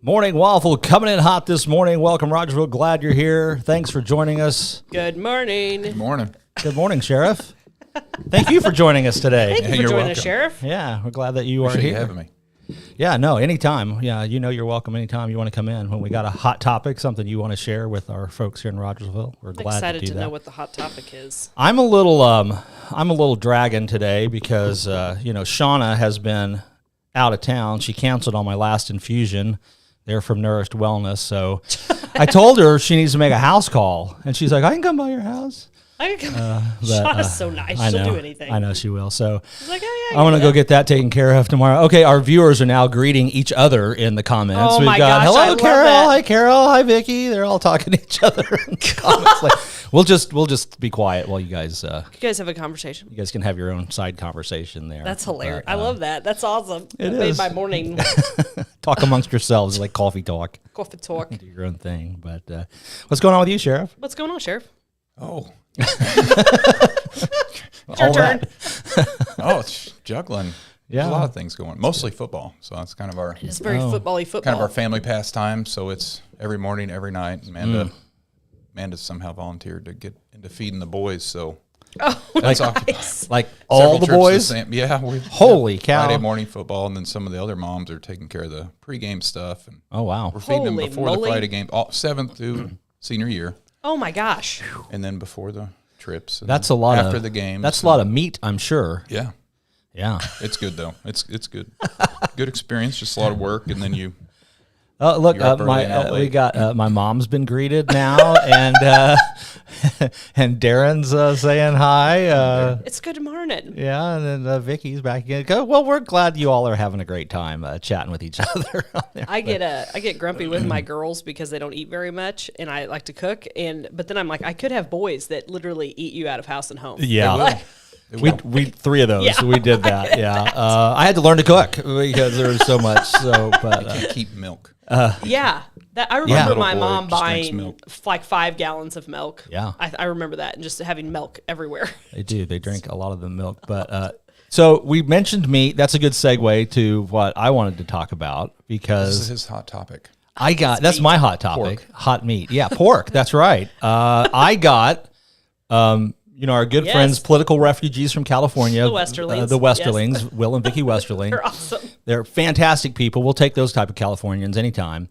Morning Waffle coming in hot this morning. Welcome, Rogersville. Glad you're here. Thanks for joining us. Good morning. Good morning. Good morning, Sheriff. Thank you for joining us today. Thank you for joining us, Sheriff. Yeah, we're glad that you are Appreciate here. you having me. Yeah, no, anytime. Yeah, you know you're welcome anytime you want to come in. When we got a hot topic, something you want to share with our folks here in Rogersville, we're I'm glad excited to do to that. know what the hot topic is. I'm a little dragging today because Shauna has been out of town. She canceled on my last infusion. They're from Nourished Wellness, so I told her she needs to make a house call, and she's like, "I can come by your house." I can come. Shauna's so nice. She'll do anything. I know she will. So She's like, oh, yeah, I'm going to go get that taken care of tomorrow. Okay, our viewers are now greeting each other in the comments. Oh, We've my got, gosh, I hello, love Carol. that. Hi, Carol. Hi, Vicky. They're all talking to each other in the comments. Like, we'll just be quiet while you guys You guys have a conversation. you guys can have your own side conversation there. That's hilarious. But, I love that. That's awesome. It Made is. my morning talk amongst yourselves like coffee talk. coffee talk. Do your own thing. But what's going on with you, Sheriff? What's going on, Sheriff? Oh. It's your turn. It's juggling. Yeah. There's a lot of things going. Mostly football. So that's kind of our It's very football-y football. kind of our family pastime. So it's every morning, every night. Amanda somehow volunteered to get into feeding the boys. So that's nice. Like all the boys? Holy cow. Friday morning football, and then some of the other moms are taking care of the pregame stuff. And Oh, wow. we're feeding them Holy before moly. the Friday game, all 7th through senior year, Oh, my gosh. and then before the trips. And That's a lot after of the game. That's a lot of meat, I'm sure. Yeah. Yeah. It's good though. It's good. Good experience. Just a lot of work, and then you. Look, You're up early in my LA. we got my mom's been greeted now, and and Darren's saying hi. It's good morning. Yeah, and then Vicky's back again. Well, we're glad you all are having a great time chatting with each other. out there. I get grumpy with my girls because they don't eat very much, and I like to cook. But then I'm like, I could have boys that literally eat you out of house and home. Yeah. Like, We three of those. Yeah. We did that. Yeah, I had to learn to cook because there was so much. So, but Can't keep milk. yeah. I remember Little my boy mom just drinks buying milk. like 5 gallons of milk. Yeah. I remember that, and just having milk everywhere. they do. They drink a lot of the milk. But so we mentioned meat. That's a good segue to what I wanted to talk about This because is his hot topic. that's my hot topic. Pork. Hot meat. Yeah, pork. That's right. I got, our good Yes. friends, political refugees from California. The Westerlings. The Westerlings, Will and Vicky Westerling. They're awesome. They're fantastic people. We'll take those type of Californians anytime.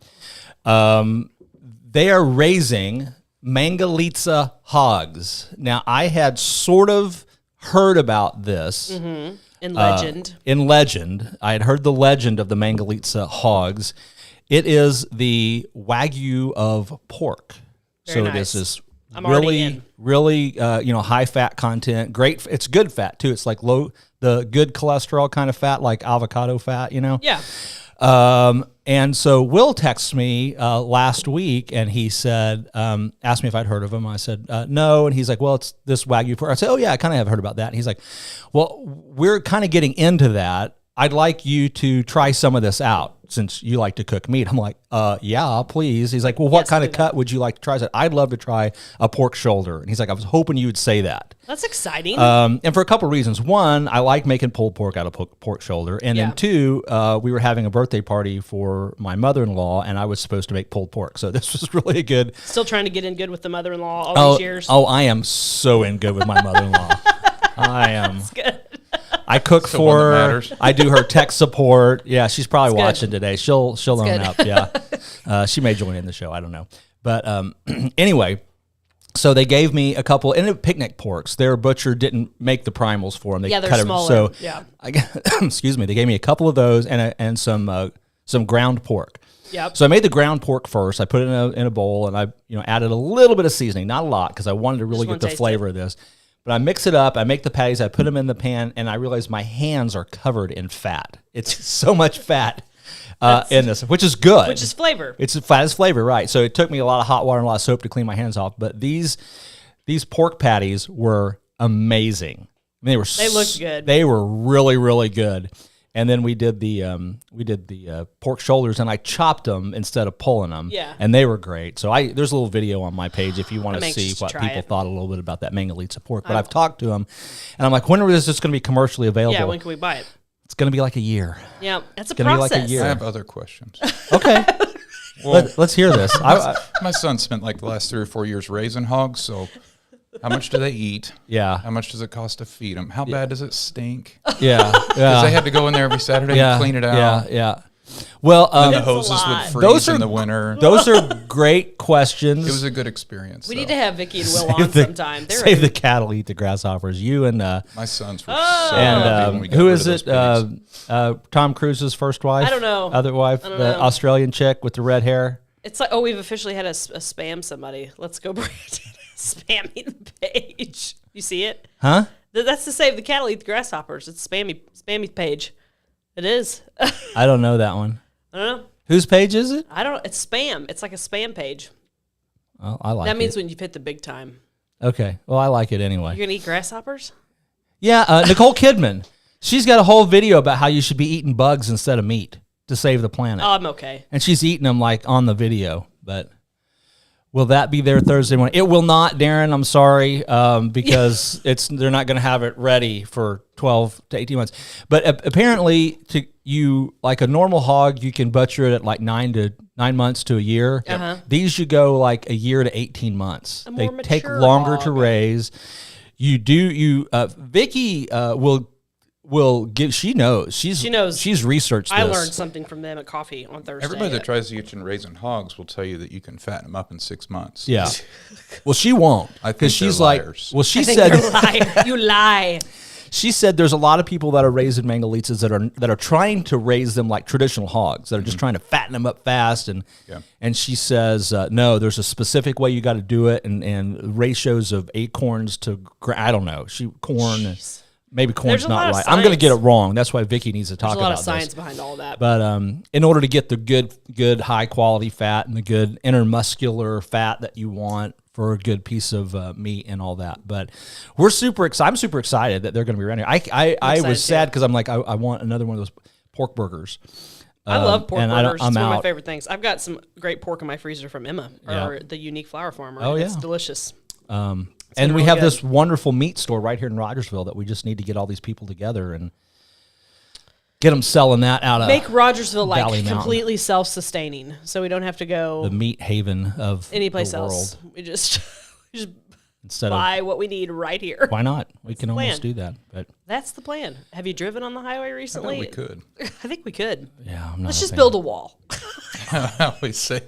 They are raising Mangalitsa hogs. Now, I had sort of heard about this. In legend. In legend. I had heard the legend of the Mangalitsa hogs. It is the Wagyu of pork. Very so nice. this is I'm already really, in. really, high fat content. Great. It's good fat too. It's like the good cholesterol kind of fat, like avocado fat, Yeah. And so Will texted me last week, and he said, asked me if I'd heard of him. I said, no. And he's like, well, it's this Wagyu pork. I said, oh, yeah, I kind of have heard about that. And he's like, well, we're kind of getting into that. I'd like you to try some of this out since you like to cook meat. I'm like, yeah, please. He's like, well, what Yes, kind do of cut would you like to try? I said, I'd love to try a pork shoulder. And he's like, I was hoping you would say that. That's exciting. And for a couple of reasons. One, I like making pulled pork out of pork shoulder. And Yeah. then two, we were having a birthday party for my mother-in-law, and I was supposed to make pulled pork. So this was really a good. Still trying to get in good with the mother-in-law all these years. Oh, I am so in good with my mother-in-law. I am. That's good. I cook the one for that her. matters. I do her tech support. Yeah, she's probably That's watching today. She'll own good. up. Yeah, she may join in the show. I don't know. But anyway, so they gave me a couple and picnic porks. Their butcher didn't make the primals for them. They Yeah, they're cut them. smaller. So Yeah. I got, excuse me. They gave me a couple of those and some ground pork. Yep. So I made the ground pork first. I put it in a bowl, and I added a little bit of seasoning, not a lot, because I wanted to really Just get wanna the taste flavor of this. But I mix it up. I make the patties. I put them in the pan, and I realize my hands are covered in fat. It's so much fat in this, which is good. Which is flavor. It's fat as flavor, right? So it took me a lot of hot water and a lot of soap to clean my hands off. But these pork patties were amazing. I mean, They looked good. They were really, really good. And then we did the pork shoulders, and I chopped them instead of pulling them. Yeah. And they were great. So there's a little video on my page if you want I'm to anxious see to what try people it. thought a little bit about that Mangalitsa pork. But I've talked to them, and I'm like, when is this going to be commercially available? Yeah, when can we buy it? It's going to be like a year. Yeah, that's a gonna be like process. a year. I have other questions. Okay. Well, Let's hear this. my son spent like the last 3 or 4 years raising hogs. So, how much do they eat? Yeah. How much does it cost to feed them? How bad does it stink? Yeah. Because they had to go in there every Saturday and clean it out. Yeah. Well, And the That's a hoses would lot. freeze in the winter. those are great questions. It was a good experience. We though. need to have Vicky and Will on sometime. They're Save the cattle, eat the grasshoppers. You and My sons were so happy when we got who rid is of it? those pigs. Tom Cruise's first wife. I don't know. Other wife, don't the know. Australian chick with the red hair. It's like, oh, we've officially had a spam somebody. Let's go, Brandon. Spamming the page. You see it? Huh? That's to save the cattle, eat the grasshoppers. It's spammy page. It is. I don't know that one. I don't know. Whose page is it? I don't. It's spam. It's like a spam page. Well, I like That means it. when you've hit the big time. Okay. Well, I like it anyway. You're gonna eat grasshoppers? Yeah, Nicole Kidman. She's got a whole video about how you should be eating bugs instead of meat to save the planet. Oh, I'm okay. And she's eating them like on the video. But will that be there Thursday morning? It will not, Darren. I'm sorry, because they're not going to have it ready for 12 to 18 months. But apparently, to you like a normal hog, you can butcher it at like 9 months to a year. Uh-huh. These you go like a year to 18 months. A They more take mature longer to hog. raise. Vicky will give. She knows. She knows. She's researched this. I learned something from them at coffee on Thursday. Everybody that tries to get you in raising hogs will tell you that you can fatten them up in 6 months. Yeah. Well, she won't. I think Because she's they're like, liars. well, she I think said, you're a liar. You lie. she said there's a lot of people that are raising Mangalitas that are trying to raise them like traditional hogs that are just trying to fatten them up fast. And she says, no, there's a specific way you got to do it and ratios of acorns to, I don't know, corn. Maybe corn's There's a lot not of right. I'm going to get it science. wrong. That's why Vicky needs to talk There's a lot about of science this. behind all that. But in order to get the good high quality fat and the good intermuscular fat that you want for a good piece of meat and all that. But we're super excited. I'm super excited that they're going to be around here. I was excited sad too. because I'm like, I want another one of those pork burgers. I love pork and burgers. I'm It's one of my out. favorite things. I've got some great pork in my freezer from Emma, or the Unique Flower Farmer. Oh, and It's yeah. delicious. And we really have good. this wonderful meat store right here in Rogersville that we just need to get all these people together and get them selling that out of Make Rogersville Valley like Mountain. completely self-sustaining, so we don't have to go the meat haven of any place the world. else. We just Instead buy what we need right here. why not? We can the plan. almost do that. But That's the plan. Have you driven on the highway I thought recently? we could. I think we could. yeah, I'm not Let's a just fan. build a wall. I always say,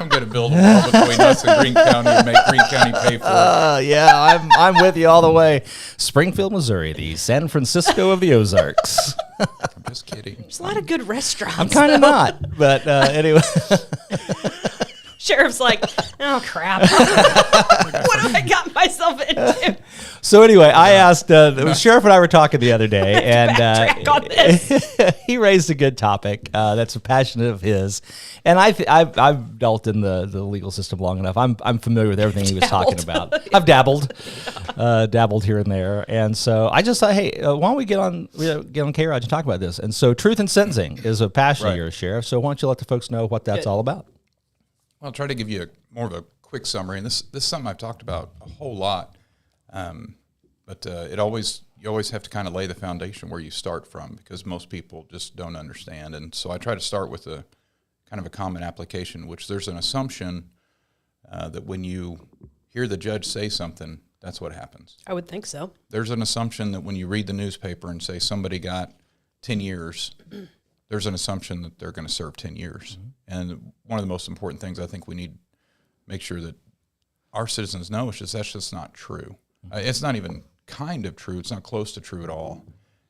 I'm going to build a wall between us and Greene County and make Greene County pay for it. Yeah, I'm with you all the way. Springfield, Missouri, the San Francisco of the Ozarks. I'm just kidding. There's a lot of good restaurants. I'm kind of though. not, but anyway. Sheriff's like, oh crap! What have I got myself into? So anyway, I asked the sheriff and I were talking the other day, and backtrack on this. he raised a good topic that's a passion of his, and I've dealt in the legal system long enough. I'm familiar with everything he was talking about. I've dabbled here and there, and so I just thought, hey, why don't we get on K-ROG and talk about this? And so, truth in sentencing is a passion of Right. yours, Sheriff. So why don't you let the folks know what that's Good. all about? I'll try to give you more of a quick summary, and this is something I've talked about a whole lot, but you always have to kind of lay the foundation where you start from because most people just don't understand, and so I try to start with a kind of a common application, which there's an assumption that when you hear the judge say something, that's what happens. I would think so. There's an assumption that when you read the newspaper and say somebody got 10 years, there's an assumption that they're going to serve 10 years. And one of the most important things I think we need to make sure that our citizens know is just that's just not true. It's not even kind of true. It's not close to true at all.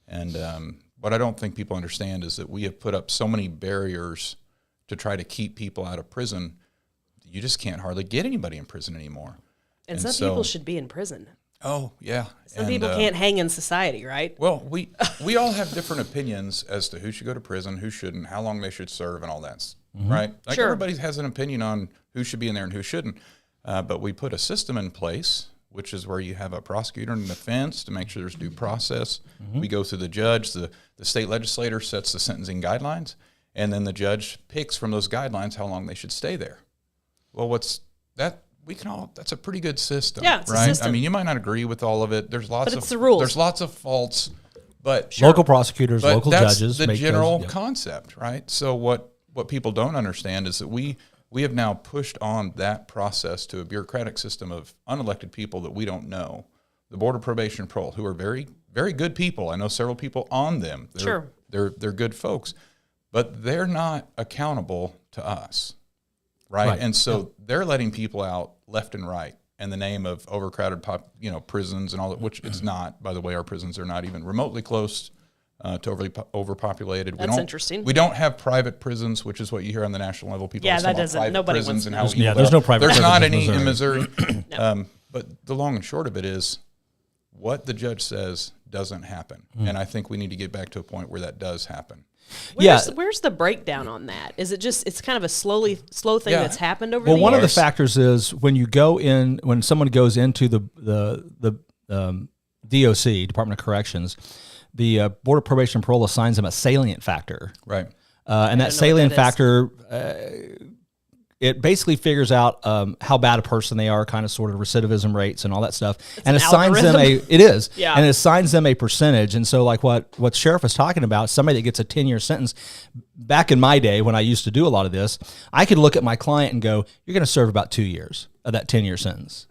And what I don't think people understand is that we have put up so many barriers to try to keep people out of prison. You just can't hardly get anybody in prison anymore. And some so- people should be in prison. Oh, yeah. Some people can't hang in society, right? Well, we all have different opinions as to who should go to prison, who shouldn't, how long they should serve, and all that, right? Like Sure. everybody has an opinion on who should be in there and who shouldn't. But we put a system in place, which is where you have a prosecutor and a defense to make sure there's due process. We go through the judge, the state legislator sets the sentencing guidelines, and then the judge picks from those guidelines how long they should stay there. Well, that's a pretty good system, Yeah, it's a right? system. I mean, you might not agree with all of it. There's lots it's the rules. There's lots of faults, but Local prosecutors, but local that's judges. the make general those, yeah. concept, right? So what what people don't understand is that we have now pushed on that process to a bureaucratic system of unelected people that we don't know. The Board of Probation and Parole, who are very, very good people. I know several people on them. They're good folks, but they're not accountable to us, right? And so they're letting people out left and right in the name of overcrowded prisons and all that, which it's not. By the way, our prisons are not even remotely close to overpopulated. That's interesting. We don't have private prisons, which is what you hear on the national level. People that doesn't. Nobody wants and how there's no private. There's not any in Missouri. Missouri. But the long and short of it is, what the judge says doesn't happen, and I think we need to get back to a point where that does happen. Where's the breakdown on that? Is it just it's kind of a slow thing that's happened over the years? Well, one of the factors is when someone goes into the DOC, Department of Corrections, the Board of Probation and Parole assigns them a salient factor, right? And that salient factor, it basically figures out how bad a person they are, kind of sort of recidivism rates and all that stuff, and assigns them and it assigns them a percentage. And so, like what Sheriff was talking about, somebody that gets a 10-year sentence. Back in my day, when I used to do a lot of this, I could look at my client and go, "You're going to serve about 2 years of that 10-year sentence,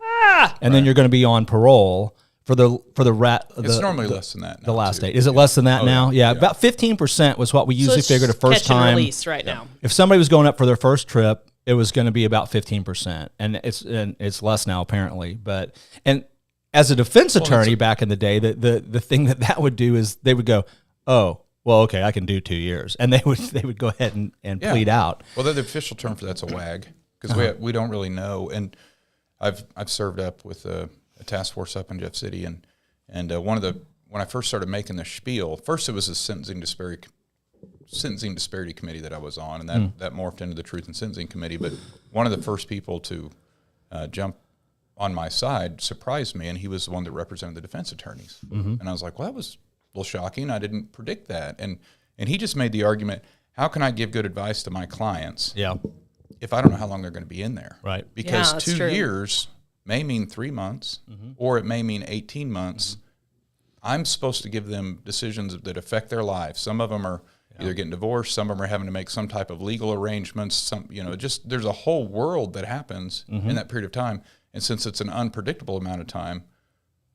and then you're going to be on parole." It's normally less than that. The last date. Is it less than that now? Yeah, about 15% was what we usually figured a first catch and time release right now. If somebody was going up for their first trip, it was going to be about 15%, and it's less now apparently. But as a defense attorney back in the day, the thing that would do is they would go, "Oh, well, okay, I can do 2 years," and they would go ahead and plead out. Well, the official term for that's a WAG, because we don't really know. And I've served up with a task force up in Jeff City, and when I first started making the spiel, first it was a sentencing disparity committee that I was on, and that morphed into the Truth in Sentencing Committee. But one of the first people to jump on my side surprised me, and he was the one that represented the defense attorneys. And I was like, well, that was a little shocking. I didn't predict that. And he just made the argument, how can I give good advice to my clients if I don't know how long they're going to be in there? Right. Because 2 years may mean 3 months, or it may mean 18 months. I'm supposed to give them decisions that affect their lives. Some of them are either getting divorced, some of them are having to make some type of legal arrangements. There's a whole world that happens in that period of time. And since it's an unpredictable amount of time,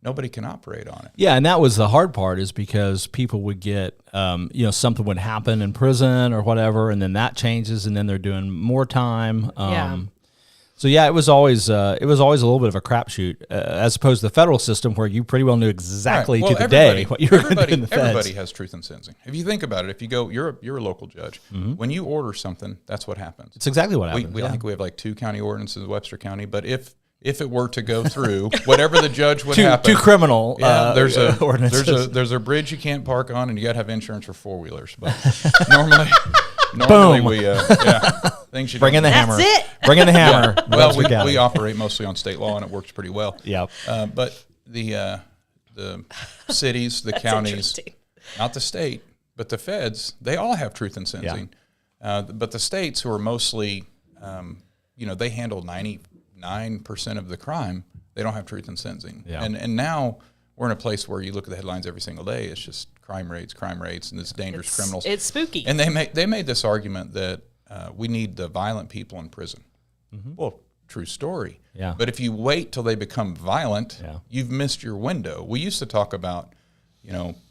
nobody can operate on it. Yeah, and that was the hard part, is because people would get, something would happen in prison or whatever, and then that changes, and then they're doing more time. So it was always a little bit of a crapshoot, as opposed to the federal system, where you pretty well knew exactly to the day what you were going to do in the feds. Everybody has truth in sentencing. If you think about it, if you go, you're a local judge. When you order something, that's what happens. It's exactly what happens. I think we have like 2 county ordinances in Webster County, but if it were to go through, whatever the judge would happen. 2 criminal ordinances. There's a bridge you can't park on, and you got to have insurance for 4-wheelers. But normally we things you bring in the hammer. That's it. Bring in the hammer. Well, we operate mostly on state law, and it works pretty well. Yeah. But the cities, the counties, not the state, but the feds, they all have truth in sentencing. But the states, who are mostly, they handle 99% of the crime, they don't have truth in sentencing. Yeah. And now we're in a place where you look at the headlines every single day. It's just crime rates, and it's dangerous criminals. It's spooky. And they made this argument that we need the violent people in prison. Well, true story. Yeah. But if you wait till they become violent, you've missed your window. We used to talk about,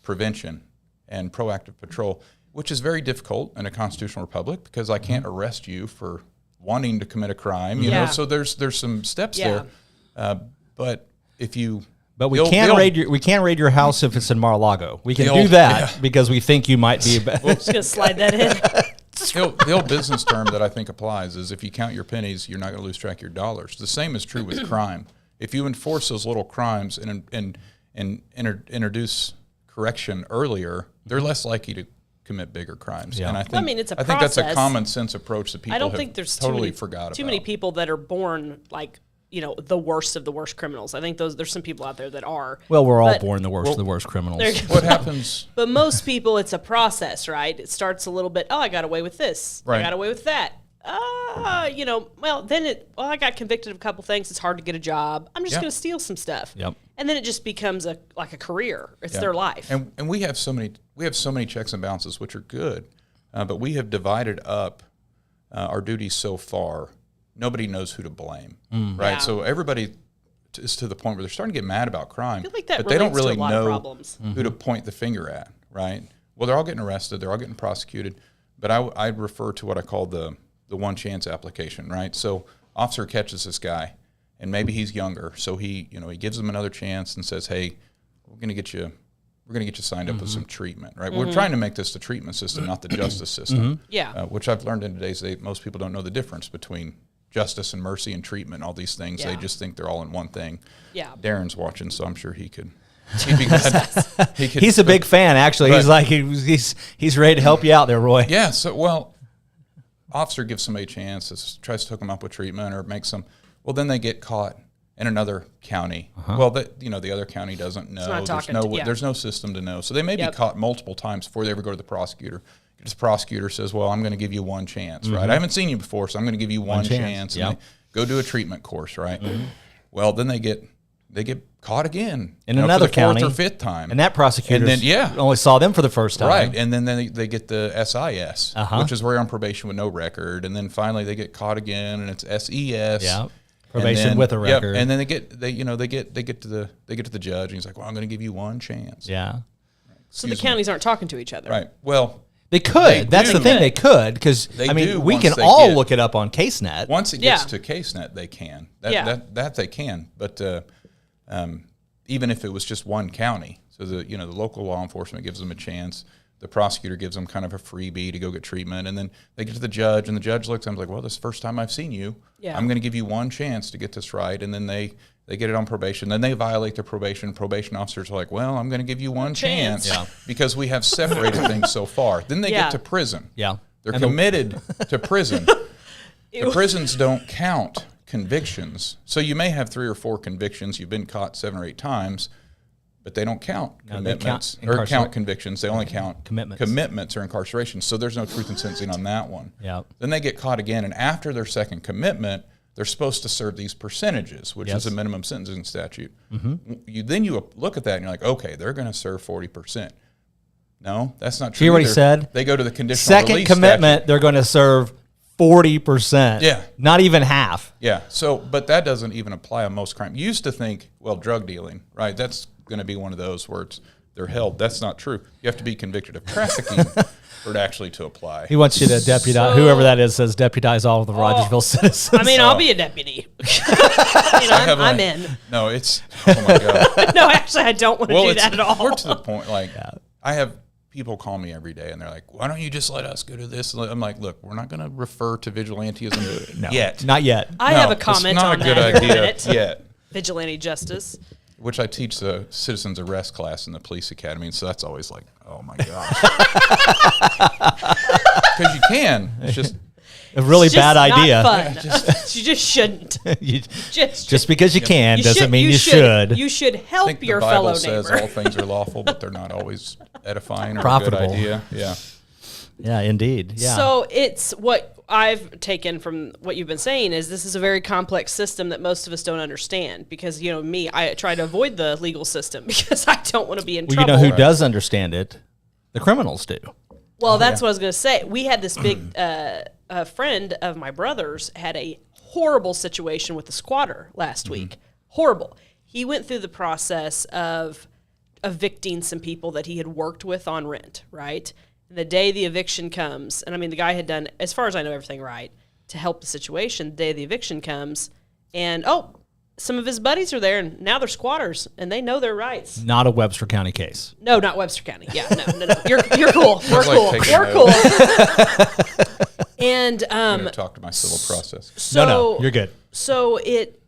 prevention and proactive patrol, which is very difficult in a constitutional republic, because I can't arrest you for wanting to commit a crime. You know, so there's some steps there. But if you we can't raid your house if it's in Mar-a-Lago. We can do that because we think you might be. We're just gonna slide that in. The old business term that I think applies is, if you count your pennies, you're not going to lose track of your dollars. The same is true with crime. If you enforce those little crimes and introduce correction earlier, they're less likely to commit bigger crimes. Yeah. And I think it's a I think that's a common sense approach that people there's totally forgot about. Too many people that are born like, the worst of the worst criminals. I think there's some people out there that are. Well, we're all born the worst of the worst criminals. What happens? But most people, it's a process, right? It starts a little bit, I got away with this. Right. I got away with that. I got convicted of a couple things. It's hard to get a job. I'm just going to steal some stuff. Yep. And then it just becomes a career. It's their life. And we have so many checks and balances, which are good, but we have divided up our duties so far, nobody knows who to blame, right? Yeah. So everybody is to the point where they're starting to get mad about crime, I feel like that but they don't relates to really a lot of know problems. who to point the finger at, right? Well, they're all getting arrested, they're all getting prosecuted, but I refer to what I call the one chance application, right? So officer catches this guy, and maybe he's younger, so he gives him another chance and says, hey, we're going to get you signed up with some treatment, right? We're trying to make this the treatment system, not the justice system. Yeah. Which I've learned in today's day, most people don't know the difference between justice and mercy and treatment, all these things. Yeah. They just think they're all in one thing. Yeah. Darren's watching, so I'm sure he'd be glad. He's a big fan, actually. But- He's like he's ready to help you out there, Roy. Yeah, so, well, officer gives somebody a chance, tries to hook them up with treatment or makes them, well, then they get caught in another county. Well, the other county doesn't know. not talking to- yeah. There's no system to know. So they may be Yep. caught multiple times before they ever go to the prosecutor. This prosecutor says, well, I'm going to give you one chance, right? I haven't seen you before, so I'm going to give you one chance. Yep. And they go do a treatment course, right? Well, then they get caught again. In for another the county. fourth or fifth time. And that prosecutor And then, only saw them for the first time. Right, and then they get the SIS, which is where you're on probation with no record, and then finally they get caught again, and it's SES. Yeah, probation with a record. And then they get to the judge, and he's like, "Well, I'm going to give you one chance." Yeah. So the counties aren't talking to each other. Right. Well, They could. That's the do. thing. They could, because They I mean, do we once can they all get- look it up on CaseNet. once it gets Yeah. to CaseNet, they can. Yeah. That they can. But even if it was just one county, so the local law enforcement gives them a chance. The prosecutor gives them kind of a freebie to go get treatment, and then they get to the judge, and the judge looks at them like, well, this is the first time I've seen you. Yeah. I'm going to give you one chance to get this right, and then they get it on probation. Then they violate their probation. Probation officers are like, well, I'm going to give you one chance because we have separated things so far. Then they Yeah. get to prison. Yeah. They're And committed to prison. The prisons don't count convictions. So you may have 3 or 4 convictions. You've been caught 7 or 8 times, but they don't count No, they commitments count count convictions. They only count Commitments. Commitments or incarceration. So there's no truth in sentencing on that one. Yeah. Then they get caught again, and after their second commitment, they're supposed to serve these percentages, which is a minimum sentencing statute. Then you look at that and you're like, okay, they're going to serve 40%. No, that's not true. He already either. said They go to the conditional second release commitment, statute. they're going to serve 40%. Yeah. Not even half. Yeah. So, but that doesn't even apply on most crime. You used to think, well, drug dealing, right? That's going to be one of those where they're held. That's not true. You have to be convicted of trafficking for it actually to apply. He wants you to deputize, whoever that is says deputize all of the Rogersville citizens. I mean, I'll be a deputy. I'm in. No, it's, oh my God. No, actually, I don't want to do that at all. We're to the point, like, I have people call me every day and they're like, why don't you just let us go to this? And I'm like, look, we're not going to refer to vigilantism yet. Not yet. I have a comment it's not on a good that in a idea minute. yet. Vigilante justice. Which I teach the citizens arrest class in the police academy, and so that's always like, oh my gosh. Because you can. It's just A really It's bad just idea. Not fun. You just shouldn't. You- Just just because you can doesn't mean you should. You should I help think your the Bible fellow says neighbor. all things are lawful, but they're not always edifying or Profitable. a good idea. Yeah. Yeah, indeed. Yeah. So it's what I've taken from what you've been saying is this is a very complex system that most of us don't understand because, you know, me, I try to avoid the legal system because I don't want to be in well, trouble. you know who does understand it? The criminals do. Well, that's what I was going to say. We had this big a friend of my brother's had a horrible situation with a squatter last week. Horrible. He went through the process of evicting some people that he had worked with on rent, right? And the day the eviction comes, and I mean, the guy had done, as far as I know, everything right to help the situation. The day the eviction comes, and some of his buddies are there, and now they're squatters, and they know their rights. Not a Webster County case. No, not Webster County. Yeah, no. You're cool. We're like cool. taking We're cool. And I'm going to talk to my civil process. so No, you're good. So it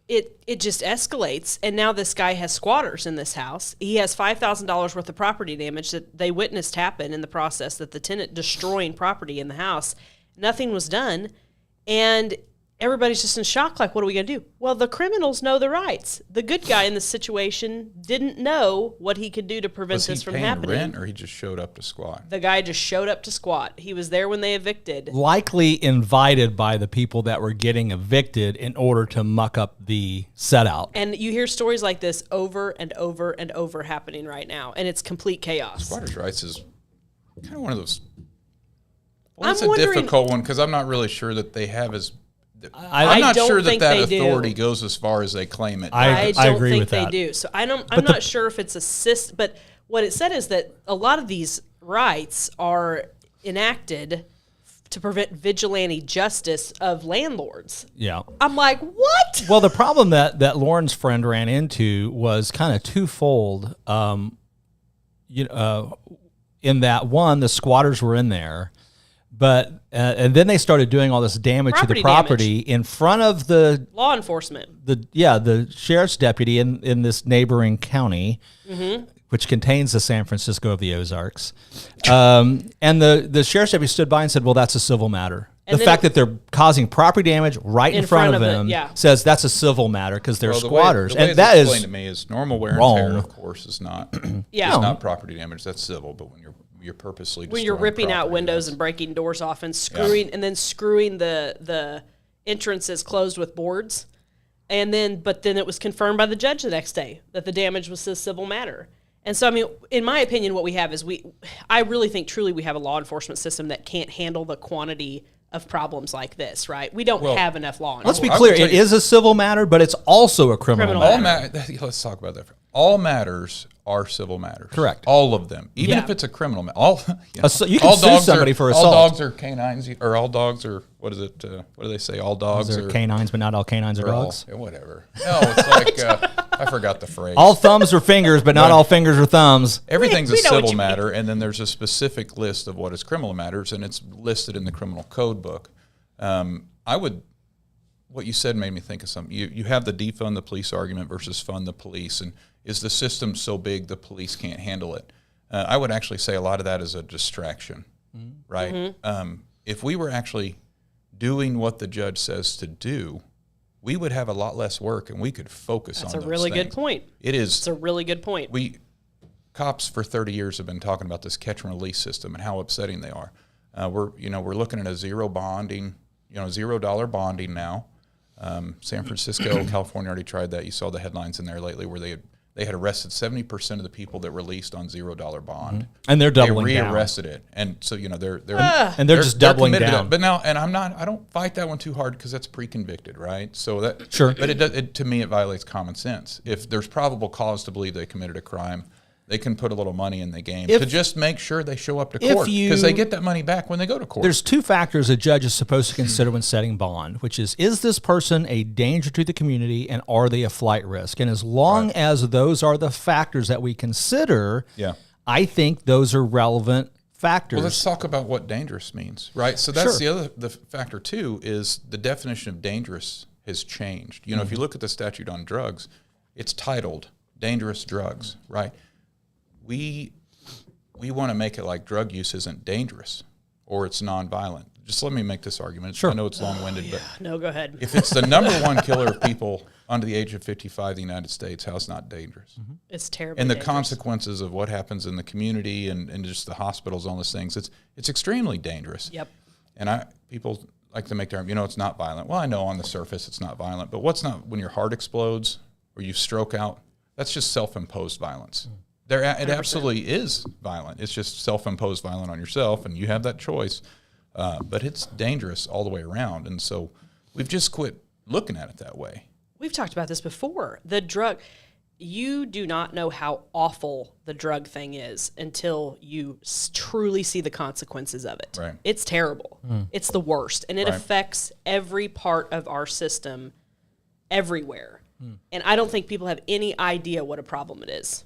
just escalates, and now this guy has squatters in this house. He has $5,000 worth of property damage that they witnessed happen in the process, that the tenant destroying property in the house. Nothing was done, and everybody's just in shock, like, what are we going to do? Well, the criminals know the rights. The good guy in this situation didn't know what he could do to prevent Was he this from paying happening. rent, or he just showed up to squat? The guy just showed up to squat. He was there when they evicted. Likely invited by the people that were getting evicted in order to muck up the set out. And you hear stories like this over and over and over happening right now, and it's complete chaos. Squatters' rights is kind of one of those Well, it's a difficult one because I'm not really sure that they have as. I'm I not don't sure that think that they authority do. goes as far as they claim it. I I don't agree think with they that. do. So I'm not sure if it's but what it said is that a lot of these rights are enacted to prevent vigilante justice of landlords. Yeah. I'm like, what? Well, the problem that Lauren's friend ran into was kind of twofold. In that one, the squatters were in there, but and then they started doing all this damage to the property in front of the Law enforcement. the sheriff's deputy in this neighboring county, Mm-hmm. which contains the San Francisco of the Ozarks. And the sheriff's deputy stood by and said, well, that's a civil matter. And the fact that they're causing property damage right in front of them says that's a civil matter because they're squatters. The way and that is explained to me is normal wear and wrong. tear, of course, is not it's not property damage. That's civil. But when you're purposely when you're ripping out windows and breaking doors off and screwing the entrances closed with boards, but then it was confirmed by the judge the next day that the damage was a civil matter. And so, I mean, in my opinion, what we have is I really think truly we have a law enforcement system that can't handle the quantity of problems like this, right? We don't have enough law enforcement. Let's be clear. It is a civil matter, but it's also a criminal matter. Let's talk about that. All matters are civil matters. Correct. All of them, even if it's a criminal matter. You can sue somebody for assault. All dogs are canines, or all dogs are what is it? What do they say? All dogs are canines, but not all canines are dogs. Whatever. No, it's like I forgot the phrase. All thumbs are fingers, but not all fingers are thumbs. Everything's a civil matter, and then there's a specific list of what is criminal matters, and it's listed in the criminal code book. What you said made me think of something. You have the defund the police argument versus fund the police, and is the system so big the police can't handle it? I would actually say a lot of that is a distraction, right? Mm-hmm. If we were actually doing what the judge says to do, we would have a lot less work, and we could focus on those things. That's a really good point. It is. It's a really good point. Cops for 30 years have been talking about this catch and release system and how upsetting they are. We're looking at a $0 bonding now. San Francisco, California already tried that. You saw the headlines in there lately where they had arrested 70% of the people that released on $0 bond, and they're doubling They down. rearrested it, and so they're just doubling down. But now, and I don't fight that one too hard because that's pre-convicted, right? So that sure. But to me, it violates common sense. If there's probable cause to believe they committed a crime, they can put a little money in the game to just make sure they show up to court because they get that money back when they go to court. There's two factors a judge is supposed to consider when setting bond, which is this person a danger to the community and are they a flight risk? And as long as those are the factors that we consider, I think those are relevant factors. Well, let's talk about what dangerous means, right? So that's the factor too is the definition of dangerous has changed. If you look at the statute on drugs, it's titled dangerous drugs, right? We want to make it like drug use isn't dangerous or it's nonviolent. Just let me make this argument. I know it's long-winded, but no, go ahead. If it's the number one killer of people under the age of 55 in the United States, how it's not dangerous? Mm-hmm. It's terrible. And the consequences of what happens in the community and just the hospitals, all those things, it's extremely dangerous. Yep. And people like to make their, it's not violent. Well, I know on the surface it's not violent, but what's not when your heart explodes or you stroke out? That's just self-imposed violence. It absolutely is violent. It's just self-imposed violent on yourself, and you have that choice. But it's dangerous all the way around, and so we've just quit looking at it that way. We've talked about this before. The drug, you do not know how awful the drug thing is until you truly see the consequences of it. Right. It's terrible. It's the worst, and it affects every part of our system everywhere. And I don't think people have any idea what a problem it is.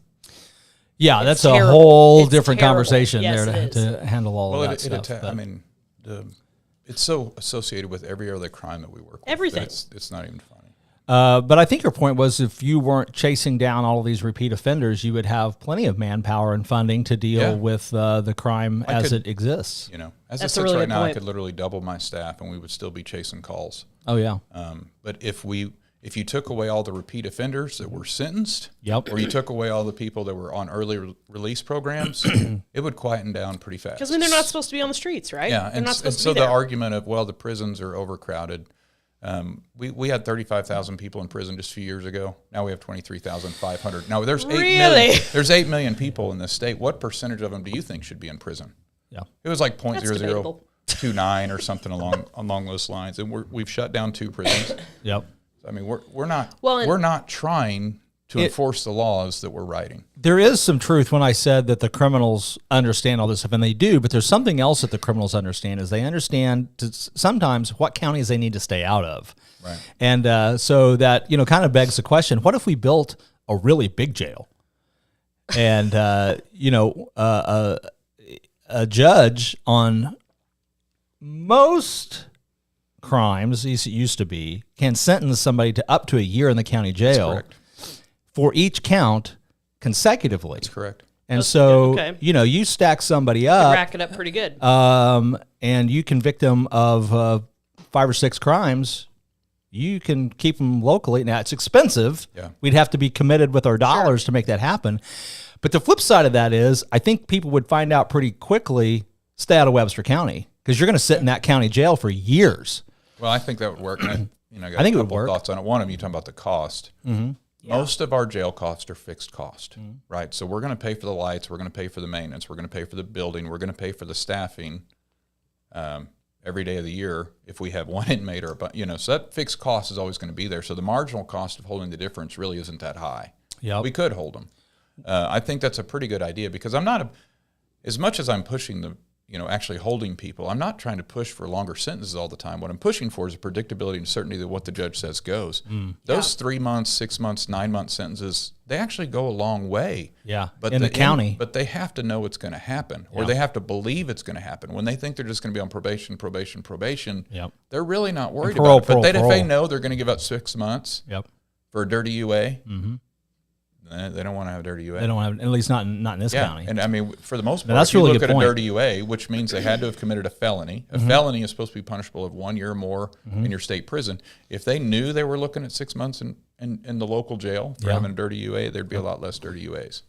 Yeah, it's that's terrible. A whole different conversation there to handle all of that stuff. It's so associated with every other crime that we work with. Everything. It's not even funny. But I think your point was if you weren't chasing down all of these repeat offenders, you would have plenty of manpower and funding to deal with the crime as it exists. As it sits right now, I could literally double my staff and we would still be chasing calls. Oh, yeah. But if you took away all the repeat offenders that were sentenced, or you took away all the people that were on early release programs, it would quieten down pretty fast. Because they're not supposed to be on the streets, right? Yeah, they're not supposed to be there. The argument of, the prisons are overcrowded. We had 35,000 people in prison just a few years ago. Now we have 23,500. Now there's 8 million people in this state. What percentage of them do you think should be in prison? Yeah, it was like 0.00. 2.9 or something along those lines, and we've shut down 2 prisons. Yep. I mean, we're not Well, we're not trying to enforce the laws that we're writing. There is some truth when I said that the criminals understand all this stuff, and they do, but there's something else that the criminals understand is they understand sometimes what counties they need to stay out of. Right. And so that, kind of begs the question, what if we built a really big jail? And, a judge on most crimes, it used to be, can sentence somebody to up to a year in the county jail. That's correct. For each count consecutively. That's correct. And so, okay. You stack somebody up, Rack it up pretty good. and you convict them of 5 or 6 crimes, you can keep them locally. Now, it's expensive. Yeah. We'd have to be committed with our dollars to make that happen. But the flip side of that is, I think people would find out pretty quickly, stay out of Webster County, because you're going to sit in that county jail for years. Well, I think that would work. I got I think it a would couple work. thoughts on it. One of them, you talking about the cost. Mm-hmm. Most of our jail costs are fixed cost, right? So we're going to pay for the lights, we're going to pay for the maintenance, we're going to pay for the building, we're going to pay for the staffing every day of the year if we have one inmate or so that fixed cost is always going to be there. So the marginal cost of holding the difference really isn't that high. Yep. We could hold them. I think that's a pretty good idea because I'm not as much as I'm pushing the actually holding people, I'm not trying to push for longer sentences all the time. What I'm pushing for is a predictability and certainty that what the judge says goes. Those 3 months, 6 months, 9 month sentences, they actually go a long way. Yeah, but in the county. But they have to know it's going to happen, or they have to believe it's going to happen. When they think they're just going to be on probation, Yep. they're really not worried parole, about it. But parole. if they know they're going to give up 6 months Yep. for a dirty UA, Mm-hmm. they don't want to have a dirty UA. They don't have, at least not in this county. And I mean, for the most part, that's if you really look good at point. a dirty UA, which means they had to have committed a felony. A felony is supposed to be punishable of 1 year or more in your state prison. If they knew they were looking at 6 months in the local jail for having a dirty UA, there'd be a lot less dirty UAs.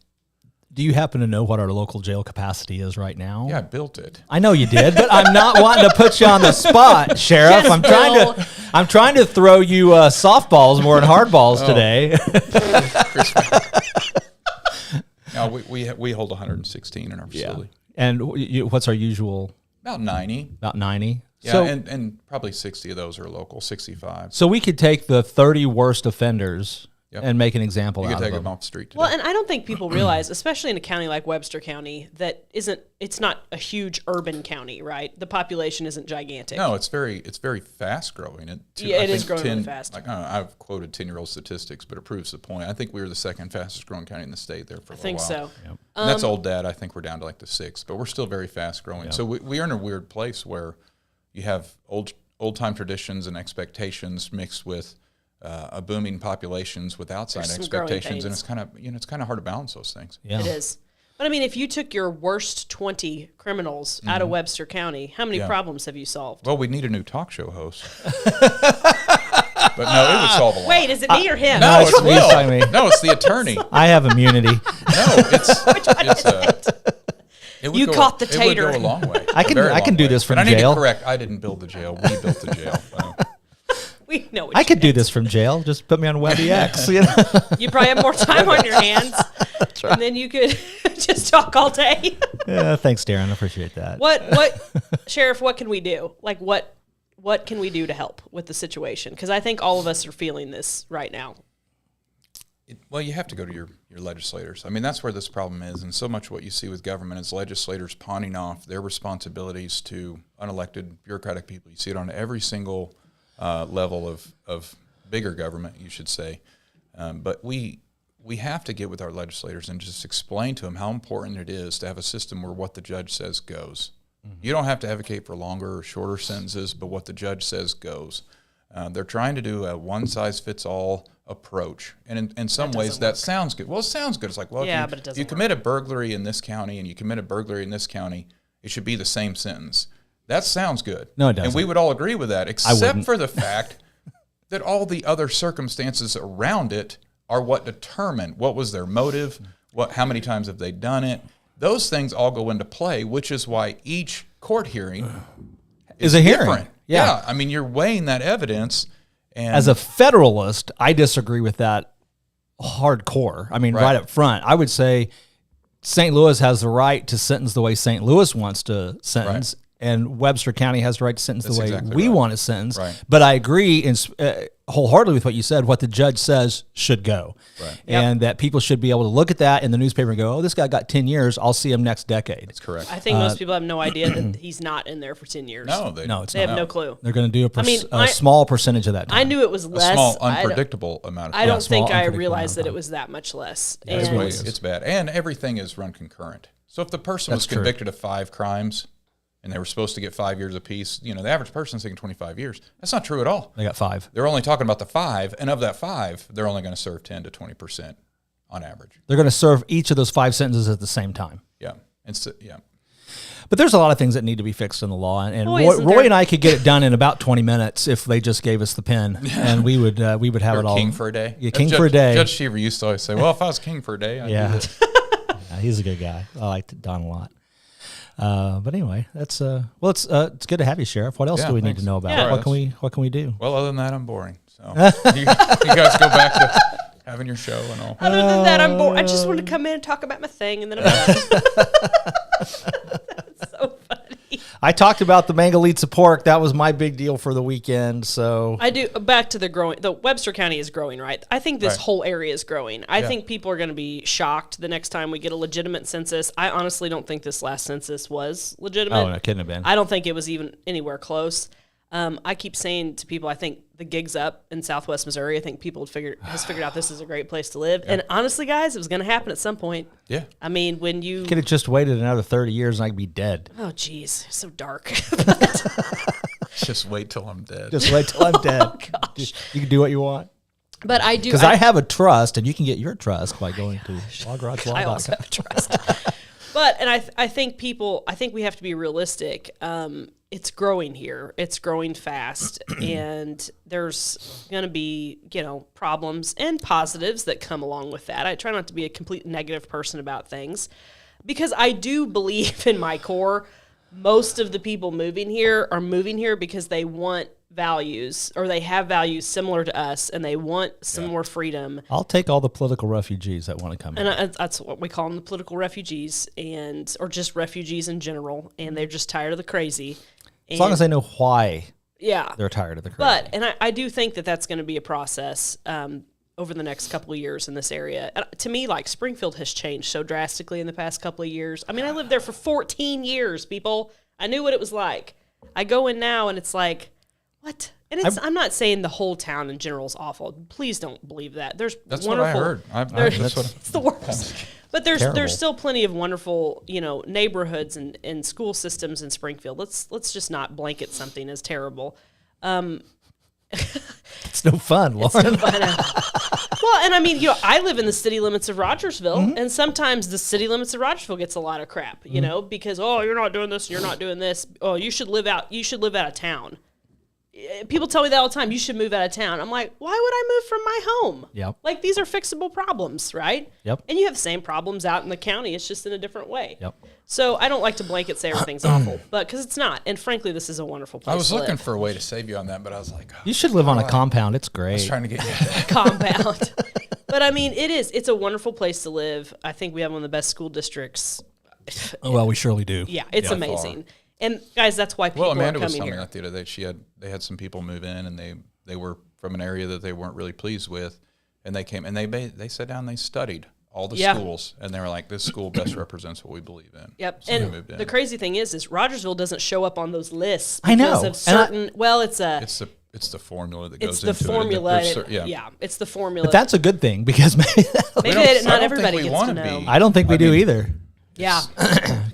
Do you happen to know what our local jail capacity is right now? Yeah, I built it. I know you did, but I'm not wanting to put you on the spot, Sheriff. Yes, I'm trying to throw you softballs more than hardballs today. No, we hold 116 in our facility. And what's our usual? About 90. About 90. Yeah, So, and probably 60 of those are local, 65. so we could take the 30 worst offenders Yep. and make an example You out could of take them. them off the street today. Well, and I don't think people realize, especially in a county like Webster County, that it's not a huge urban county, right? The population isn't gigantic. No, it's very fast growing. It is growing really fast. Like, I've quoted 10-year-old statistics, but it proves the point. I think we were the second fastest growing county in the state there for a I think while. so. Yep. And that's old data. I think we're down to like the 6th, but we're still very fast growing. So we are in a weird place where you have old time traditions and expectations mixed with a booming populations with outside There's some growing expectations, and pains. it's kind of hard to balance those things. Yeah. It is. But I mean, if you took your worst 20 criminals out of Webster County, how many problems have you solved? Well, we need a new talk show host. But no, it would solve a lot. Wait, is it me or him? No, it's it's me, it's like me. Will. No, it's the attorney. No, I have immunity. It would You go, caught the It would tater. go a long way. I can- A very I can long do way. this from But I need jail. to correct. I didn't build the jail. We built the jail. We know what I you could do meant. this from jail. Just put me on WebEx. You know? You probably have more time on your hands. And then you could just talk all day. Yeah, thanks, Darren. I appreciate that. What, Sheriff, what can we do? Like, what can we do to help with the situation? Because I think all of us are feeling this right now. Well, you have to go to your legislators. I mean, that's where this problem is. And so much what you see with government is legislators pawning off their responsibilities to unelected bureaucratic people. You see it on every single level of bigger government, you should say. But we have to get with our legislators and just explain to them how important it is to have a system where what the judge says goes. Mm-hmm. You don't have to advocate for longer or shorter sentences, but what the judge says goes. They're trying to do a one-size-fits-all approach. And in some ways, that sounds good. Well, it sounds good. It's like, well, Yeah, if but it doesn't you commit a burglary in this county and you commit a burglary in this county, it should be the same sentence. That sounds good. No, it doesn't. And we would all agree with that, except wouldn't. for the fact that all the other circumstances around it are what determine what was their motive, how many times have they done it. Those things all go into play, which is why each court hearing Is a hearing. different. Yeah. I mean, you're weighing that evidence. And As a Federalist, I disagree with that hardcore. I mean, right up front, I would say St. Louis has the right to sentence the way St. Louis wants to sentence. and Webster County has the right to sentence That's the way exactly we right. want to sentence. Right. But I agree wholeheartedly with what you said. What the judge says should go, Right. and that people should be able to look at that in the newspaper and go, "Oh, this guy got 10 years. I'll see him next decade." That's correct. I think most people have no idea that he's not in there for 10 years. No, It's They not. have no clue. They're going to do a I- small percentage of that time. I knew it was a less. small, I don't- unpredictable amount of I time. don't small, think I unpredictable realized amount that of it was that much less. It's, And it's bad. And everything is run concurrent. So if the person was That's true. convicted of 5 crimes and they were supposed to get 5 years apiece, the average person's taking 25 years. That's not true at all. They got 5. They're only talking about the 5, and of that 5, they're only going to serve 10 to 20% on average. They're going to serve each of those 5 sentences at the same time. Yeah. And so, yeah. But there's a lot of things that need to be fixed in the law, and Boy, Roy, isn't Roy there- and I could get it done in about 20 minutes if they just gave us the pen, and we would have You're it all. king for a day. Yeah, king for a day. Judge Cheever used to always say, well, if I was king for a day, I'd do Yeah. this. Yeah, he's a good guy. I liked Don a lot. But anyway, that's it's good to have you, Sheriff. What else Yeah, do we need thanks. to know about? Yeah. What can we do? Well, other than that, I'm boring. So you guys go back to having your show and all. other than that, I'm bored. I just want to come in and talk about my thing, and then I'm done. That's so funny. I talked about the Mangalitsa pork. That was my big deal for the weekend. So I do. Back to the growing. The Webster County is growing, right? I think this Right. whole area is growing. I Yeah. think people are going to be shocked the next time we get a legitimate census. I honestly don't think this last census was legitimate. oh, no, couldn't have been. I don't think it was even anywhere close. I keep saying to people, I think the gig's up in Southwest Missouri. I think people has figured out this is a great place to live. And honestly, guys, it was going to happen at some point. Yeah. I mean, when you Could have just waited another 30 years and I'd be dead. oh geez, so dark. Just wait till I'm dead. Just wait till I'm dead. You can do what you want. But I do Because I have a trust, and you can get your trust by going to I also lawgaragelaw.com. have trust. But and I think we have to be realistic. It's growing here. It's growing fast, and there's going to be problems and positives that come along with that. I try not to be a complete negative person about things, because I do believe in my core, most of the people moving here are moving here because they want values, or they have values similar to us, and they want some more freedom. I'll take all the political refugees that want to come in. And that's what we call them, the political refugees, or just refugees in general. And they're just tired of the crazy. As long as they know why yeah, they're tired of the crazy. but and I do think that that's going to be a process over the next couple of years in this area. And to me, like, Springfield has changed so drastically in the past couple of years. I mean, I lived there for 14 years. People, I knew what it was like. I go in now, and it's like, what? And I'm not saying the whole town in general is awful. Please don't believe that. There's That's wonderful. what I heard. That's what It's the worst. But Terrible. there's still plenty of wonderful, neighborhoods and school systems in Springfield. Let's just not blanket something as terrible. it's no fun, Lauren. Well, and I mean, I live in the city limits of Rogersville, and sometimes the city limits of Rogersville gets a lot of crap, because you're not doing this, you're not doing this. Oh, you should live out of town. People tell me that all the time. You should move out of town. I'm like, why would I move from my home? Yep. Like, these are fixable problems, right? Yep. And you have the same problems out in the county. It's just in a different way. Yep. So I don't like to blanket say everything's awful, but because it's not. And frankly, this is a wonderful place I was to looking live. for a way to save you on that, but I was like, oh, You should live on a compound. It's I was great. trying to get you. Compound. But I mean, it's a wonderful place to live. I think we have one of the best school districts. Oh, well, we surely do. Yeah, it's amazing. And guys, that's why people Well, are Amanda was coming telling me here. that the other day. They had some people move in, and they were from an area that they weren't really pleased with, and they came and they sat down, and they studied all the schools, and they were like, this school best represents what we believe in. Yep. So they And moved in. the crazy thing is Rogersville doesn't show up on those lists I know. because of certain. It's the formula that It's goes the into formula. it. It's the formula. But that's a good thing because maybe Maybe I not don't everybody think we gets to wanna know. be. I don't think we do either. Yeah.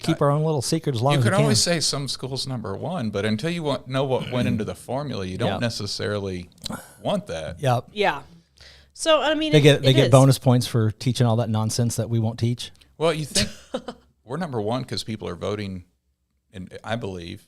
Keep our own little secret as long You as we can can. always say some schools number one, but until you know what went into the formula, you don't Yeah. necessarily want that. Yep. Yeah. So I mean, They it get is. bonus points for teaching all that nonsense that we won't teach. Well, you think we're number one because people are voting, and I believe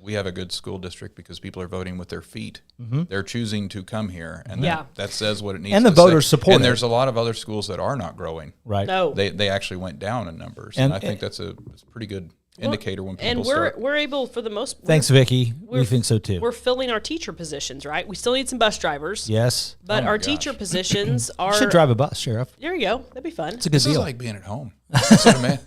we have a good school district because people are voting with their feet. They're choosing to come here, and that says what it needs. And the to voters say. support And it. there's a lot of other schools that are not growing. Right. No. They actually went down in numbers, And- and I think that's a pretty good indicator when people And start. we're able for the most. Thanks, Vicky. We we're- think so too. We're filling our teacher positions, right? We still need some bus drivers. Yes. But Oh my our gosh. teacher positions are. You should drive a bus, Sheriff. There you go. That'd be fun. It's a good This is deal. like being at home. That's what I mean.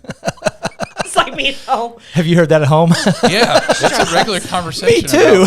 It's like me home. Have you heard that at home? Yeah, it's a regular conversation. Me too.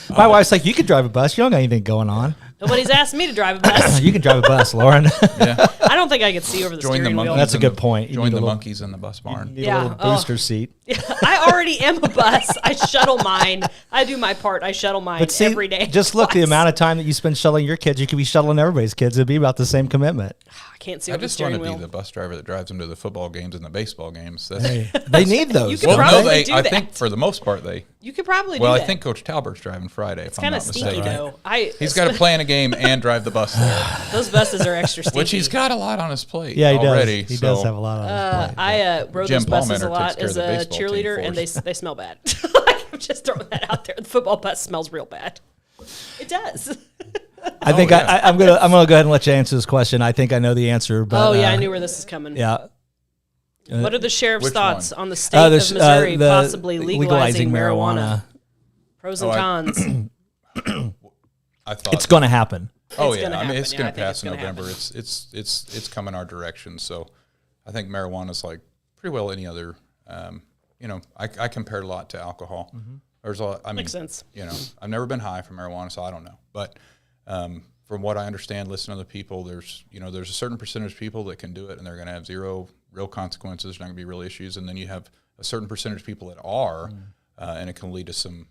About My wife's like, you can drive a bus. You don't got anything going on. Nobody's asked me to drive a bus. You can drive a bus, Lauren. yeah. I don't think I could see over the Join the steering wheel. monkeys. That's a good point. You Join need the a little- monkeys in the bus barn. Need Yeah. a little booster seat. I already am a bus. I shuttle mine. I do my part. I shuttle mine But see, every day. just look, the twice. amount of time that you spend shuttling your kids, you could be shuttling everybody's kids. It'd be about the same commitment. I can't see I over the just want steering to be wheel. the bus driver that drives them to the football games and the baseball games. That's, They need those. You could well, no, probably do I that. think for the most part they. You could probably Well, do I that. think Coach Talbert's driving Friday. It's if I'm kind of not sneaky mistaken. though. He's got to play in a game and drive the bus there, Those buses are extra stinky. which he's got a lot on his plate. Yeah, he already. does. He so does have a lot on his plate. I rode Jim those buses a Palmander lot takes care as of the a baseball team cheerleader, for and us. they smell bad. I'm just throwing that out there. The football bus smells real bad. It does. I think yeah. I'm gonna go ahead and let you answer this question. I think I know the answer, but Oh yeah, I knew where this is coming. Yeah. What are the sheriff's Which thoughts one? on the state of Missouri the possibly legalizing marijuana? Pros and Oh, I- cons. I thought It's going to happen. Oh It's yeah, gonna I mean happen. it's Yeah, going I to think pass it's in gonna November. It's coming our direction. So I think marijuana's like pretty well any other. I compared a lot to alcohol. There's a lot. I mean, Makes sense. I've never been high from marijuana, so I don't know. But from what I understand, listening to other people, there's a certain percentage of people that can do it, and they're going to have zero real consequences. There's not going to be real issues, and then you have a certain percentage of people that are, and it can lead to some.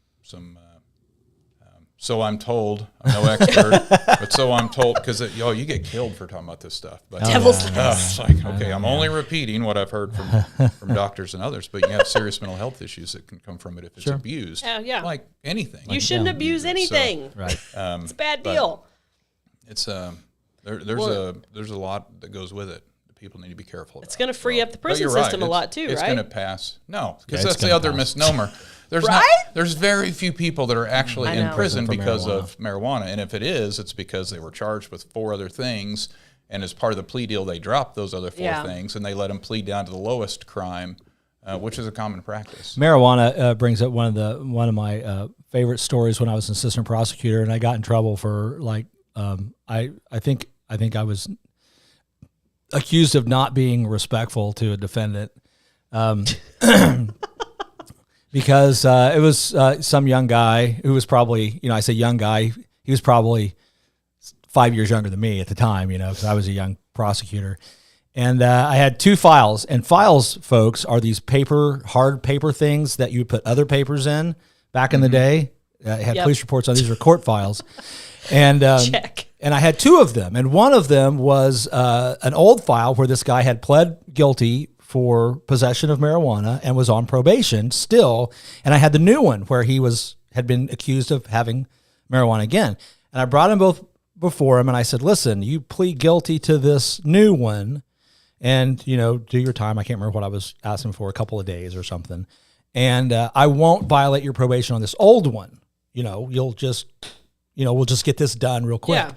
So I'm told. I'm no expert, but so I'm told because you get killed for talking about this stuff. But Devil's it's like okay, I'm only repeating what I've heard from doctors and others. But you have serious mental health issues that can come from it if it's abused. Yeah. Like anything. You shouldn't abuse anything. Right. It's a bad deal. It's there's a lot that goes with it. People need to be careful about. It's going to free up the But prison you're right. system a lot too, It's right? going to pass. No, because it's that's the gonna other pass. misnomer. There's Right? there's very few people that are actually I in know. prison For because marijuana. of marijuana, and if it is, it's because they were charged with 4 other things, and as part of the plea deal, they dropped those other 4 Yeah. things, and they let them plead down to the lowest crime, which is a common practice. Marijuana brings up one of my favorite stories when I was an assistant prosecutor, and I got in trouble for I think I was accused of not being respectful to a defendant, because it was some young guy who was probably, I say young guy, he was probably 5 years younger than me at the time, because I was a young prosecutor. And I had 2 files, and files, folks, are these hard paper things that you would put other papers in back in the day. It had Yep. police reports on. These are court files. And Check. and I had 2 of them, and one of them was an old file where this guy had pled guilty for possession of marijuana and was on probation still, and I had the new one where he had been accused of having marijuana again. And I brought them both before him, and I said, "Listen, you plead guilty to this new one, and do your time." I can't remember what I was asking for, a couple of days or something, and I won't violate your probation on this old one. You'll just. We'll just get this done real quick. Yeah.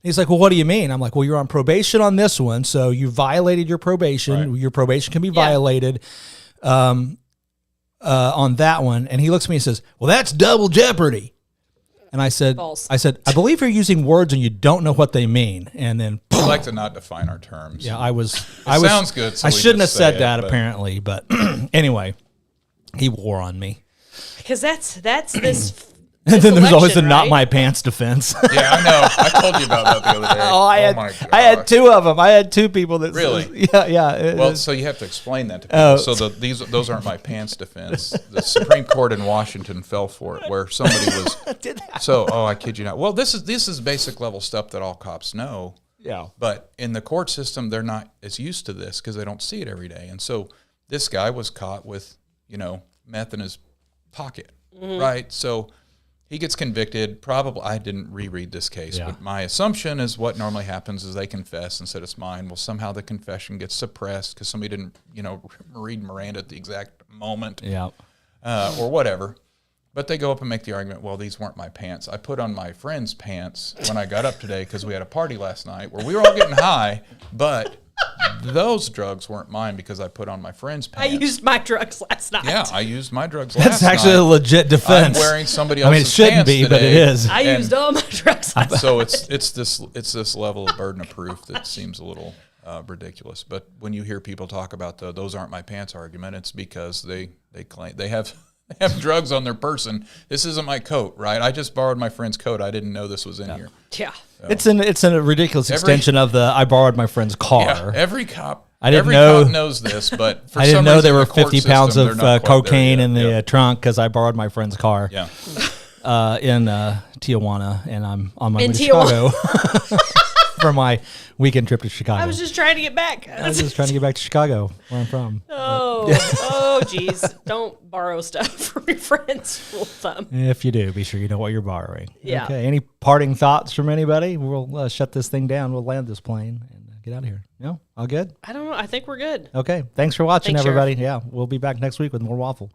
He's like, well, what do you mean? I'm like, well, you're on probation on this one, so you violated your probation. Right. Your probation can be violated on that one. And he looks at me and says, well, that's double jeopardy. And I said, False. I believe you're using words and you don't know what they mean. And then, I like to not define our terms. yeah, I was. sounds good, so I we shouldn't have just said say it, that but- apparently, but anyway, he wore on me. Because that's this. And then there's always the election, not right? my pants defense. Yeah, I know. I told you about that the other day. I had 2 of them. I had 2 people that Really? Yeah. Well, so you have to explain that to people. So those aren't my pants defense. The Supreme Court in Washington fell for it, where somebody was. I kid you not. Well, this is basic level stuff that all cops know. Yeah. But in the court system, they're not as used to this because they don't see it every day. And so this guy was caught with meth in his pocket, right? So he gets convicted. Probably, I didn't reread this case, but my assumption is what normally happens is they confess and said it's mine. Well, somehow the confession gets suppressed because somebody didn't, read Miranda at the exact moment, Yeah. or whatever. But they go up and make the argument, well, these weren't my pants. I put on my friend's pants when I got up today because we had a party last night where we were all getting high, but those drugs weren't mine because I put on my friend's I pants. used my drugs last night. Yeah, I used my drugs last night. That's actually a legit defense. I'm wearing somebody I mean, it else's shouldn't pants be, but it today. is. I used all my drugs last night. So it's this level of burden of proof that seems a little ridiculous. But when you hear people talk about the "those aren't my pants" argument, it's because they claim they have drugs on their person. This isn't my coat, right? I just borrowed my friend's coat. I didn't know this was in here. Yeah. So, it's a ridiculous extension of the I borrowed my friend's car. yeah, every cop. I didn't every know- cop knows this, but for I didn't some know reason, there were the court 50 pounds system, of they're not quite there cocaine yet. in the Yeah. trunk because I borrowed my friend's car. Yeah. In Tijuana, and I'm on my way In to Tijuana. Chicago for my weekend trip to Chicago. I was just trying to get back. I was just trying to get back to Chicago, where I'm from. Oh, geez. Don't borrow stuff from your friends. Rule of thumb. If you do, be sure you know what you're borrowing. Yeah. Okay. Any parting thoughts from anybody? We'll shut this thing down. We'll land this plane and get out of here. No? All good? I don't know. I think we're good. Okay. Thanks for watching, Thanks, everybody. Yeah. We'll be back next week with more Waffle.